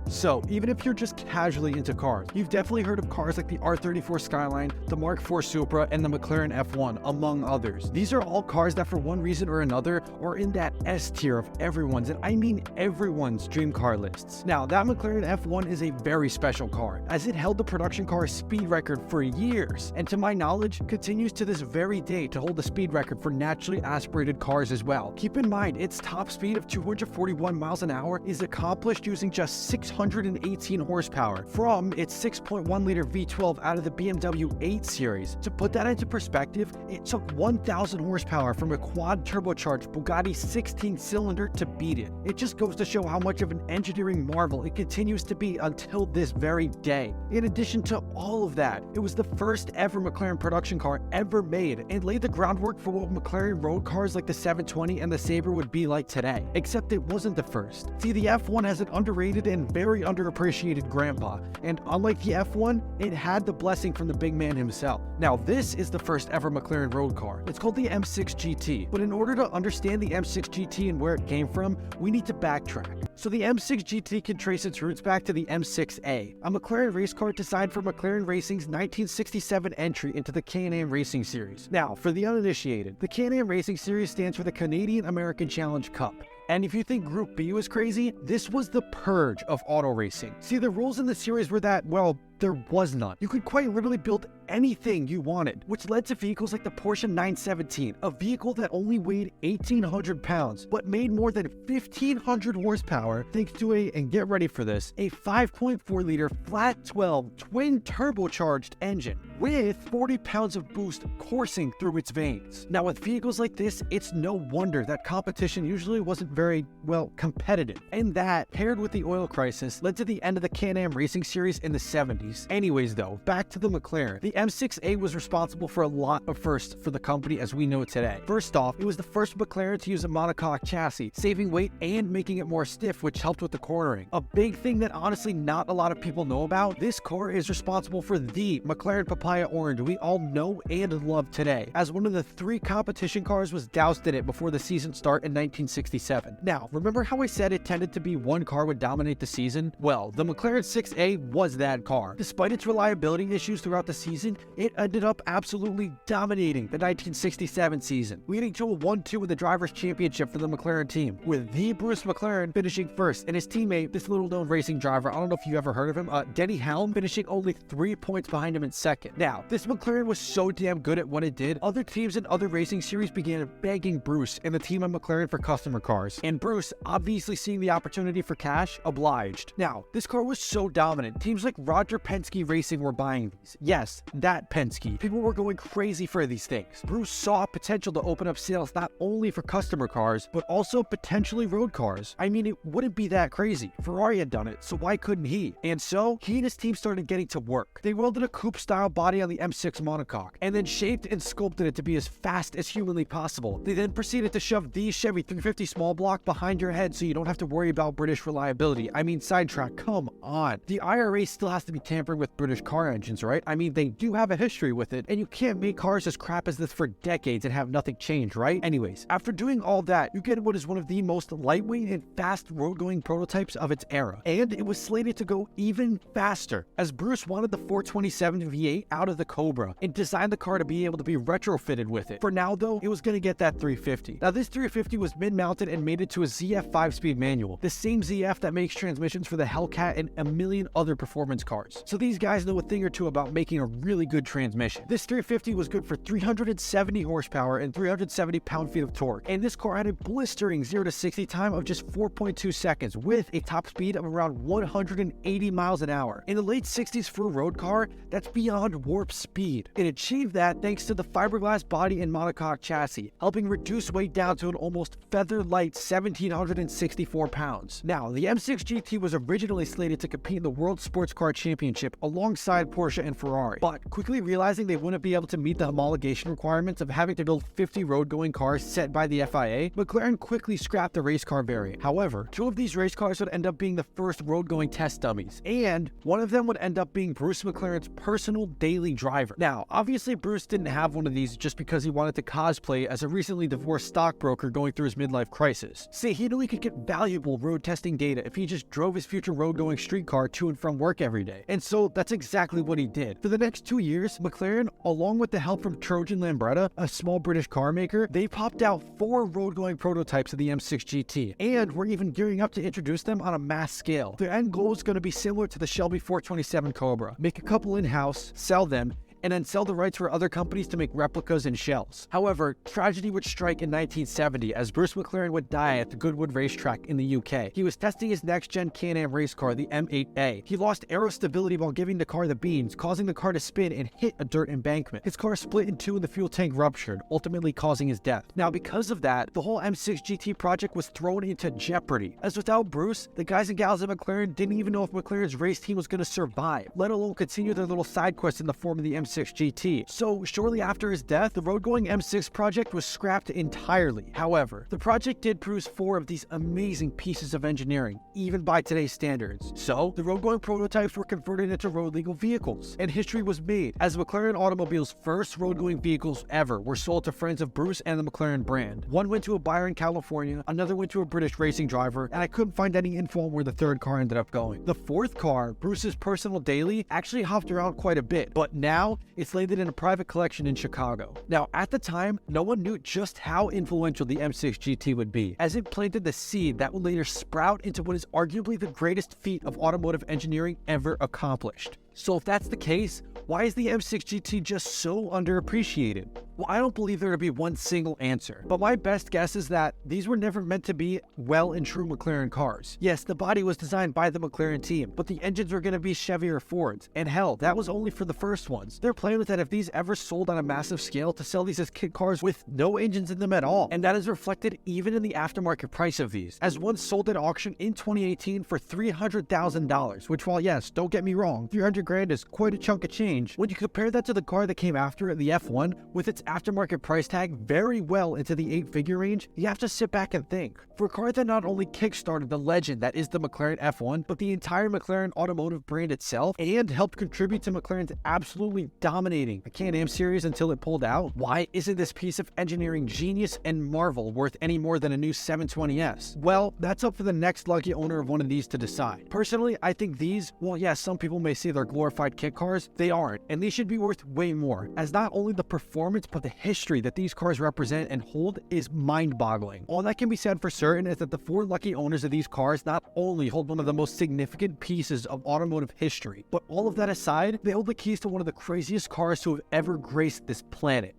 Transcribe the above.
So, even if you're just casually into cars, you've definitely heard of cars like the R34 Skyline, the Mark IV Supra, and the McLaren F1, among others. These are all cars that for one reason or another are in that S tier of everyone's, and I mean everyone's dream car lists. Now, that McLaren F1 is a very special car, as it held the production car speed record for years, and to my knowledge, continues to this very day to hold the speed record for naturally aspirated cars as well. Keep in mind, its top speed of 241 miles an hour is accomplished using just 618 horsepower from its 6.1-liter V12 out of the BMW 8 Series. To put that into perspective, it took 1,000 horsepower from a quad-turbocharged Bugatti 16-cylinder to beat it. It just goes to show how much of an engineering marvel it continues to be until this very day. In addition to all of that, it was the first ever McLaren production car ever made and laid the groundwork for what McLaren road cars like the 720 and the Sabre would be like today. Except it wasn't the first. See, the F1 has an underrated and very underappreciated grandpa, and unlike the F1, it had the blessing from the big man himself. Now, this is the first ever McLaren road car. It's called the M6 GT, but in order to understand the M6 GT and where it came from, we need to backtrack. So the M6 GT can trace its roots back to the M6A, a McLaren race car designed for McLaren Racing's 1967 entry into the Can-Am Racing Series. Now, for the uninitiated, the Can-Am Racing Series stands for the Canadian American Challenge Cup. And if you think Group B was crazy, this was the purge of auto racing. See, the rules in the series were that, well, there was none. You could quite literally build anything you wanted, which led to vehicles like the Porsche 917, a vehicle that only weighed 1,800 pounds, but made more than 1,500 horsepower thanks to and get ready for this, a 5.4-liter flat 12 twin turbocharged engine with 40 pounds of boost coursing through its veins. Now, with vehicles like this, it's no wonder that competition usually wasn't very, well, competitive. And that, paired with the oil crisis, led to the end of the Can-Am Racing Series in the 70s. Anyways though, back to the McLaren. The M6A was responsible for a lot of firsts for the company as we know it today. First off, it was the first McLaren to use a monocoque chassis, saving weight and making it more stiff, which helped with the cornering. A big thing that honestly not a lot of people know about, this car is responsible for the McLaren Papaya Orange we all know and love today, as one of the 3 competition cars was doused in it before the season start in 1967. Now, remember how I said it tended to be one car would dominate the season? Well, the McLaren 6A was that car. Despite its reliability issues throughout the season, it ended up absolutely dominating the 1967 season, leading to a 1-2 in the Drivers' Championship for the McLaren team, with the Bruce McLaren finishing first, and his teammate, this little-known racing driver, I don't know if you ever heard of him, Denny Helm, finishing only 3 points behind him in second. Now, this McLaren was so damn good at what it did, other teams in other racing series began begging Bruce and the team at McLaren for customer cars, and Bruce, obviously seeing the opportunity for cash, obliged. Now, this car was so dominant, teams like Roger Penske Racing were buying these. Yes, that Penske. People were going crazy for these things. Bruce saw potential to open up sales not only for customer cars, but also potentially road cars. I mean, it wouldn't be that crazy. Ferrari had done it, so why couldn't he? And so, he and his team started getting to work. They welded a coupe-style body on the M6 monocoque, and then shaped and sculpted it to be as fast as humanly possible. They then proceeded to shove the Chevy 350 small block behind your head so you don't have to worry about British reliability. I mean, sidetrack, come on. The IRA still has to be tampering with British car engines, right? I mean, they do have a history with it, and you can't make cars as crap as this for decades and have nothing change, right? Anyways, after doing all that, you get what is one of the most lightweight and fast road-going prototypes of its era, and it was slated to go even faster, as Bruce wanted the 427 V8 out of the Cobra and designed the car to be able to be retrofitted with it. For now though, it was going to get that 350. Now this 350 was mid-mounted and mated to a ZF 5-speed manual, the same ZF that makes transmissions for the Hellcat and a million other performance cars. So these guys know a thing or two about making a really good transmission. This 350 was good for 370 horsepower and 370 pound-feet of torque, and this car had a blistering 0 to 60 time of just 4.2 seconds with a top speed of around 180 miles an hour. In the late 60s for a road car, that's beyond warp speed. It achieved that thanks to the fiberglass body and monocoque chassis, helping reduce weight down to an almost feather-light 1,764 pounds. Now, the M6 GT was originally slated to compete in the World Sports Car Championship championship alongside Porsche and Ferrari, but quickly realizing they wouldn't be able to meet the homologation requirements of having to build 50 road-going cars set by the FIA, McLaren quickly scrapped the race car variant. However, 2 of these race cars would end up being the first road-going test dummies, and one of them would end up being Bruce McLaren's personal daily driver. Now, obviously Bruce didn't have one of these just because he wanted to cosplay as a recently divorced stockbroker going through his midlife crisis. See, he knew he could get valuable road testing data if he just drove his future road-going street car to and from work every day. And so that's exactly what he did. For the next 2 years, McLaren, along with the help from Trojan Lambretta, a small British car maker, they popped out 4 road-going prototypes of the M6 GT, and were even gearing up to introduce them on a mass scale. Their end goal is going to be similar to the Shelby 427 Cobra. Make a couple in-house, sell them, and then sell the rights for other companies to make replicas and shells. However, tragedy would strike in 1970 as Bruce McLaren would die at the Goodwood racetrack in the UK. He was testing his next-gen Can-Am race car, the M8A. He lost aero stability while giving the car the beans, causing the car to spin and hit a dirt embankment. His car split in 2 and the fuel tank ruptured, ultimately causing his death. Now, because of that, the whole M6 GT project was thrown into jeopardy, as without Bruce, the guys and gals at McLaren didn't even know if McLaren's race team was going to survive, let alone continue their little side quests in the form of the M6 GT. So shortly after his death, the road-going M6 project was scrapped entirely. However, the project did produce 4 of these amazing pieces of engineering, even by today's standards. So the road-going prototypes were converted into road-legal vehicles, and history was made, as McLaren Automobile's first road-going vehicles ever were sold to friends of Bruce and the McLaren brand. One went to a buyer in California, another went to a British racing driver, and I couldn't find any info on where the 3rd car ended up going. The 4th car, Bruce's personal daily, actually hopped around quite a bit, but now it's landed in a private collection in Chicago. Now, at the time, no one knew just how influential the M6 GT would be, as it planted the seed that would later sprout into what is arguably the greatest feat of automotive engineering ever accomplished. So if that's the case, why is the M6 GT just so underappreciated? Well, I don't believe there to be one single answer, but my best guess is that these were never meant to be well and true McLaren cars. Yes, the body was designed by the McLaren team, but the engines were going to be Chevy or Fords, and hell, that was only for the first ones. Their plan was that if these ever sold on a massive scale, to sell these as kit cars with no engines in them at all, and that is reflected even in the aftermarket price of these, as one sold at auction in 2018 for $300,000, which, while yes, don't get me wrong, 300 grand is quite a chunk of change. When you compare that to the car that came after it, the F1, with its aftermarket price tag very well into the 8-figure range, you have to sit back and think. For a car that not only kickstarted the legend that is the McLaren F1, but the entire McLaren automotive brand itself, and helped contribute to McLaren's absolutely dominating the Can-Am series until it pulled out, why isn't this piece of engineering genius and marvel worth any more than a new 720S? Well, that's up for the next lucky owner of one of these to decide. Personally, I think these, well, yes, some people may say they're glorified kit cars, they aren't, and these should be worth way more, as not only the performance but the history that these cars represent and hold is mind-boggling. All that can be said for certain is that the 4 lucky owners of these cars not only hold one of the most significant pieces of automotive history, but all of that aside, they hold the keys to one of the craziest cars to have ever graced this planet.